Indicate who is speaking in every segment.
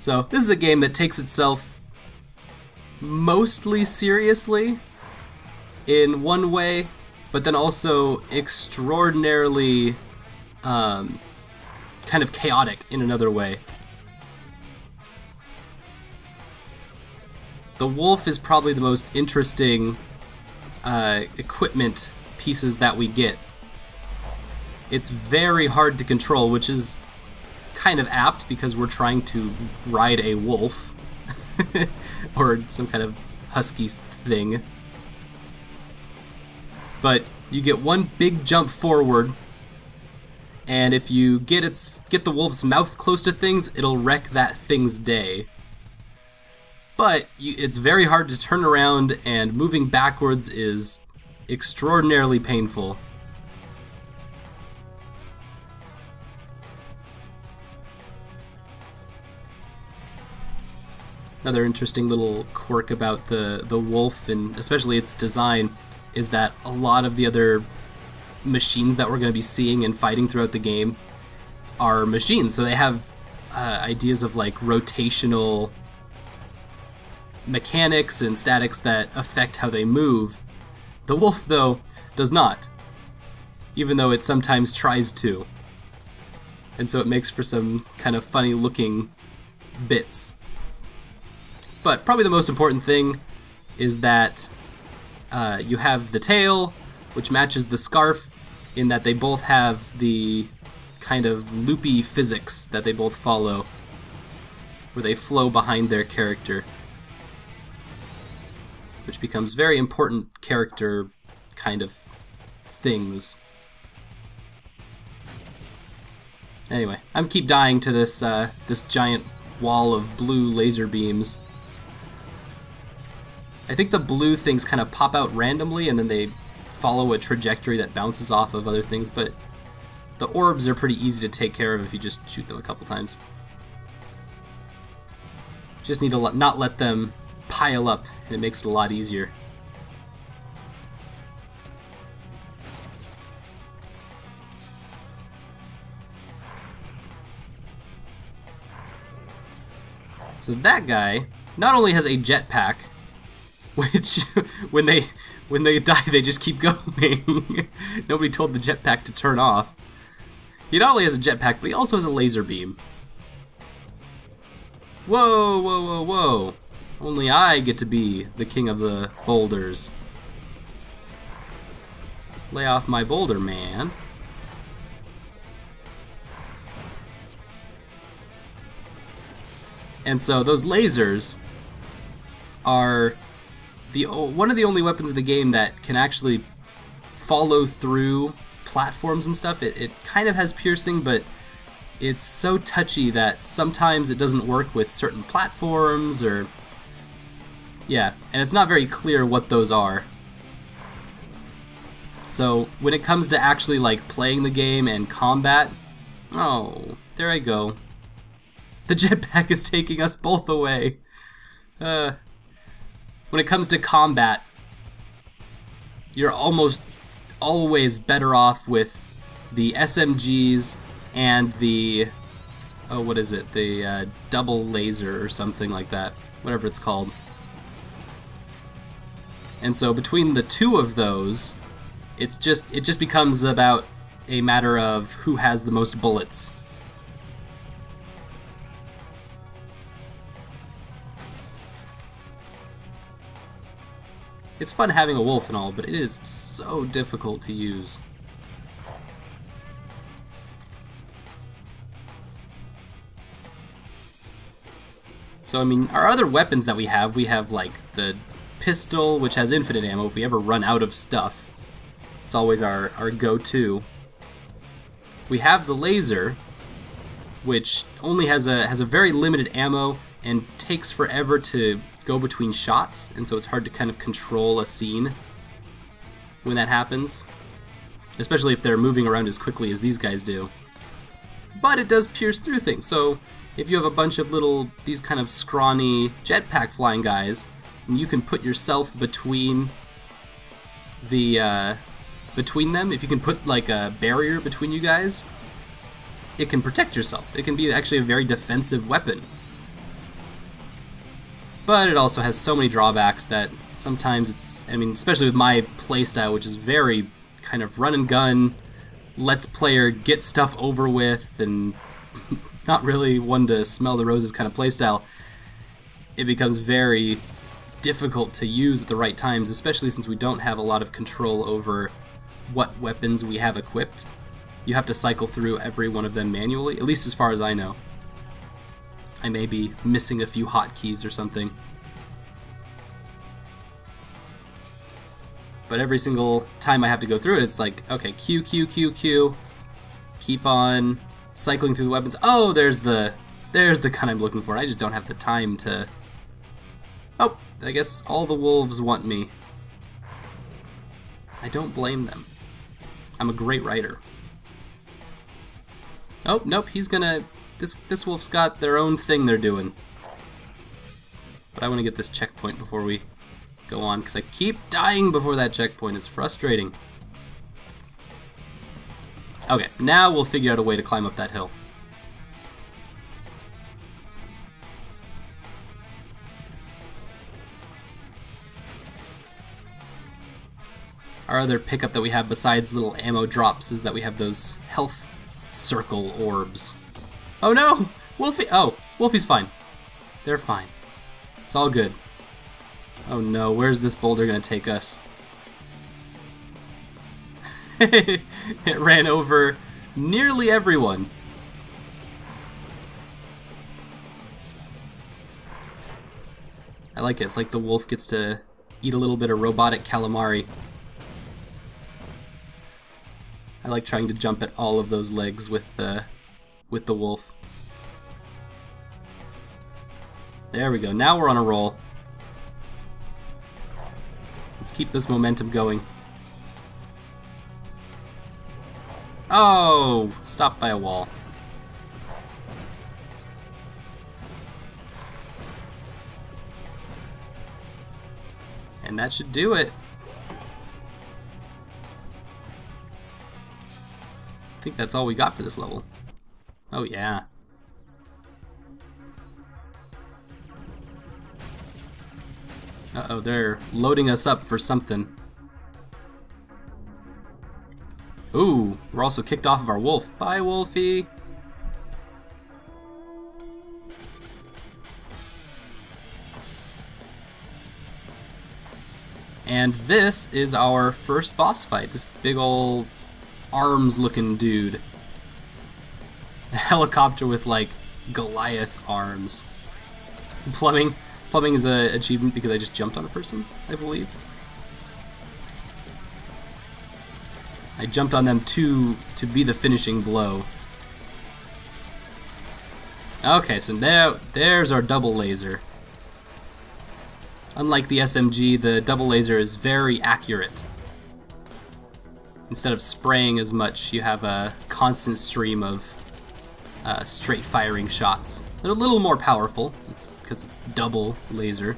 Speaker 1: So this is a game that takes itself mostly seriously in one way, but then also extraordinarily kind of chaotic in another way. The wolf is probably the most interesting equipment pieces that we get. It's very hard to control, which is kind of apt because we're trying to ride a wolf or some kind of husky thing. But you get one big jump forward, and if you get the wolf's mouth close to things, it'll wreck that thing's day. But it's very hard to turn around, and moving backwards is extraordinarily painful. Another interesting little quirk about the wolf, and especially its design, is that a lot of the other machines that we're going to be seeing and fighting throughout the game are machines. So they have ideas of like rotational mechanics and statics that affect how they move. The wolf, though, does not, even though it sometimes tries to. And so it makes for some kind of funny looking bits. But probably the most important thing is that you have the tail, which matches the scarf, in that they both have the kind of loopy physics that they both follow, where they flow behind their character, which becomes very important character kind of things. Anyway, I'm keep dying to this this giant wall of blue laser beams. I think the blue things kind of pop out randomly and then they follow a trajectory that bounces off of other things, but the orbs are pretty easy to take care of if you just shoot them a couple times. Just need to not let them pile up, and it makes it a lot easier. So that guy not only has a jetpack, which when they die they just keep going. Nobody told the jetpack to turn off. He not only has a jetpack, but he also has a laser beam. Whoa, whoa, whoa, whoa. Only I get to be the king of the boulders. Lay off my boulder, man. And so those lasers are one of the only weapons in the game that can actually follow through platforms and stuff. It kind of has piercing, but it's so touchy that sometimes it doesn't work with certain platforms, or yeah, and it's not very clear what those are. So when it comes to actually like playing the game and combat, oh, there I go. The jetpack is taking us both away. When it comes to combat, you're almost always better off with the SMGs and the, oh, what is it? The double laser or something like that, whatever it's called. And so between the two of those, it just becomes about a matter of who has the most bullets. It's fun having a wolf and all, but it is so difficult to use. So I mean, our other weapons that we have like the pistol, which has infinite ammo if we ever run out of stuff. It's always our go-to. We have the laser, which only has a very limited ammo and takes forever to go between shots, and so it's hard to kind of control a scene when that happens, especially if they're moving around as quickly as these guys do. But it does pierce through things, so if you have a bunch of these kind of scrawny jetpack flying guys, and you can put yourself between between them, if you can put like a barrier between you guys, it can protect yourself. It can be actually a very defensive weapon. but it also has so many drawbacks that sometimes it's, I mean, especially with my playstyle, which is very kind of run and gun, lets player get stuff over with, and not really one to smell the roses kind of playstyle, it becomes very difficult to use at the right times, especially since we don't have a lot of control over what weapons we have equipped. You have to cycle through every one of them manually, at least as far as I know. I may be missing a few hotkeys or something. But every single time I have to go through it, it's like, okay, Q, Q, Q, Q. Keep on cycling through the weapons. Oh, there's the gun I'm looking for. I just don't have the time to... Oh, I guess all the wolves want me. I don't blame them. I'm a great writer. Oh, nope, he's gonna... This wolf's got their own thing they're doing. But I want to get this checkpoint before we go on, because I keep dying before that checkpoint. It's frustrating. Okay, now we'll figure out a way to climb up that hill. Our other pickup that we have besides little ammo drops is that we have those health circle orbs. Oh no! Wolfie! Oh, Wolfie's fine. They're fine. It's all good. Oh no, where's this boulder gonna take us? It ran over nearly everyone. I like it. It's like the wolf gets to eat a little bit of robotic calamari. I like trying to jump at all of those legs with the wolf. There we go. Now we're on a roll. Let's keep this momentum going. Oh! Stopped by a wall. And that should do it. I think that's all we got for this level. Oh yeah. Uh-oh, they're loading us up for something. Ooh, we're also kicked off of our wolf. Bye, Wolfie! And this is our first boss fight. This big old arms-looking dude. A helicopter with, like, Goliath arms. Plumbing is an achievement because I just jumped on a person, I believe. I jumped on them to be the finishing blow. Okay, so now there's our double laser. Unlike the SMG, the double laser is very accurate. Instead of spraying as much, you have a constant stream of straight firing shots. They're a little more powerful, it's because it's double laser.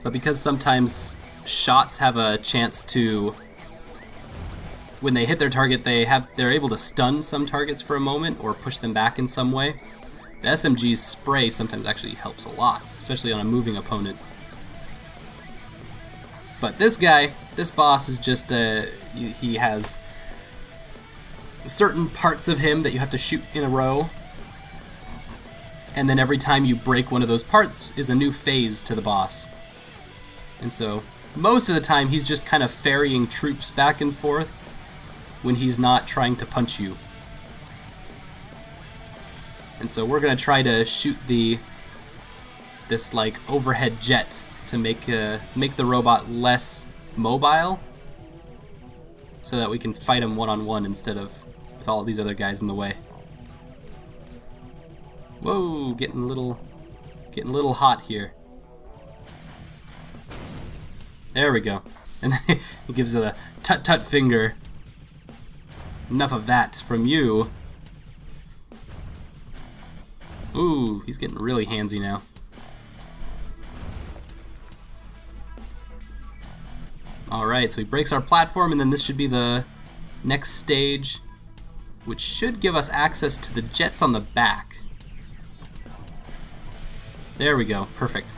Speaker 1: But because sometimes shots have a chance to, when they hit their target, they're able to stun some targets for a moment or push them back in some way. The SMG's spray sometimes actually helps a lot, especially on a moving opponent. But this guy, this boss is just he has certain parts of him that you have to shoot in a row, and then every time you break one of those parts is a new phase to the boss. And so most of the time he's just kind of ferrying troops back and forth when he's not trying to punch you. And so we're gonna try to shoot this like overhead jet to make the robot less mobile, so that we can fight him one-on-one instead of with all of these other guys in the way. Whoa, getting a little hot here. There we go. And then he gives a tut-tut finger. Enough of that from you. Ooh, he's getting really handsy now. Alright, so he breaks our platform, and then this should be the next stage, which should give us access to the jets on the back. There we go. Perfect.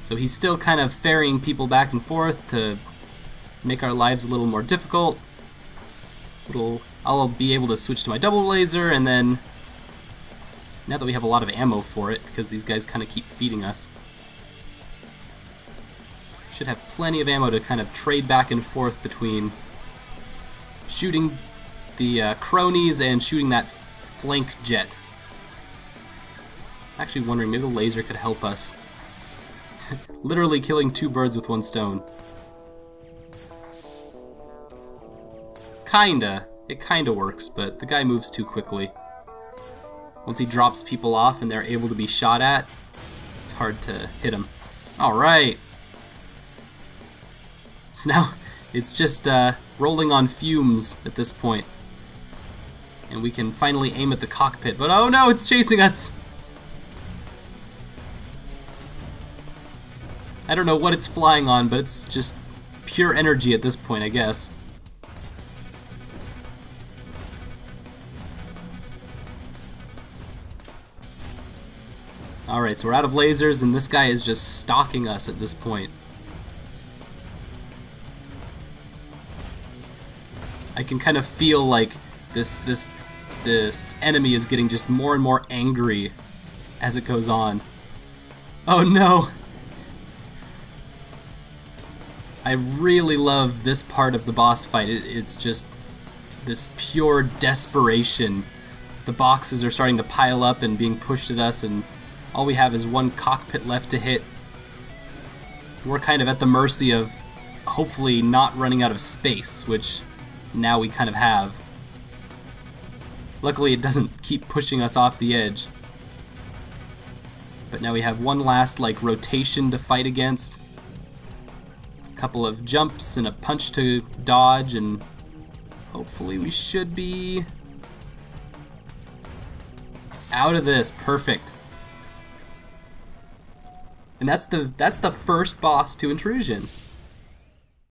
Speaker 1: So he's still kind of ferrying people back and forth to make our lives a little more difficult. I'll be able to switch to my double laser, and then now that we have a lot of ammo for it, because these guys kind of keep feeding us, should have plenty of ammo to kind of trade back and forth between shooting the cronies and shooting that flank jet. Actually wondering, maybe the laser could help us. Literally killing 2 birds with 1 stone. Kinda. It kinda works, but the guy moves too quickly. Once he drops people off and they're able to be shot at, it's hard to hit him. Alright. So now it's just rolling on fumes at this point. And we can finally aim at the cockpit, but oh no, it's chasing us! I don't know what it's flying on, but it's just pure energy at this point, I guess. Alright, so we're out of lasers, and this guy is just stalking us at this point. I can kind of feel like this enemy is getting just more and more angry as it goes on. Oh no! I really love this part of the boss fight. It's just this pure desperation. The boxes are starting to pile up and being pushed at us, and all we have is 1 cockpit left to hit. We're kind of at the mercy of hopefully not running out of space, which now we kind of have. Luckily it doesn't keep pushing us off the edge. But now we have 1 last like rotation to fight against. A couple of jumps and a punch to dodge, and hopefully we should be out of this. Perfect. And that's the first boss to Intrusion.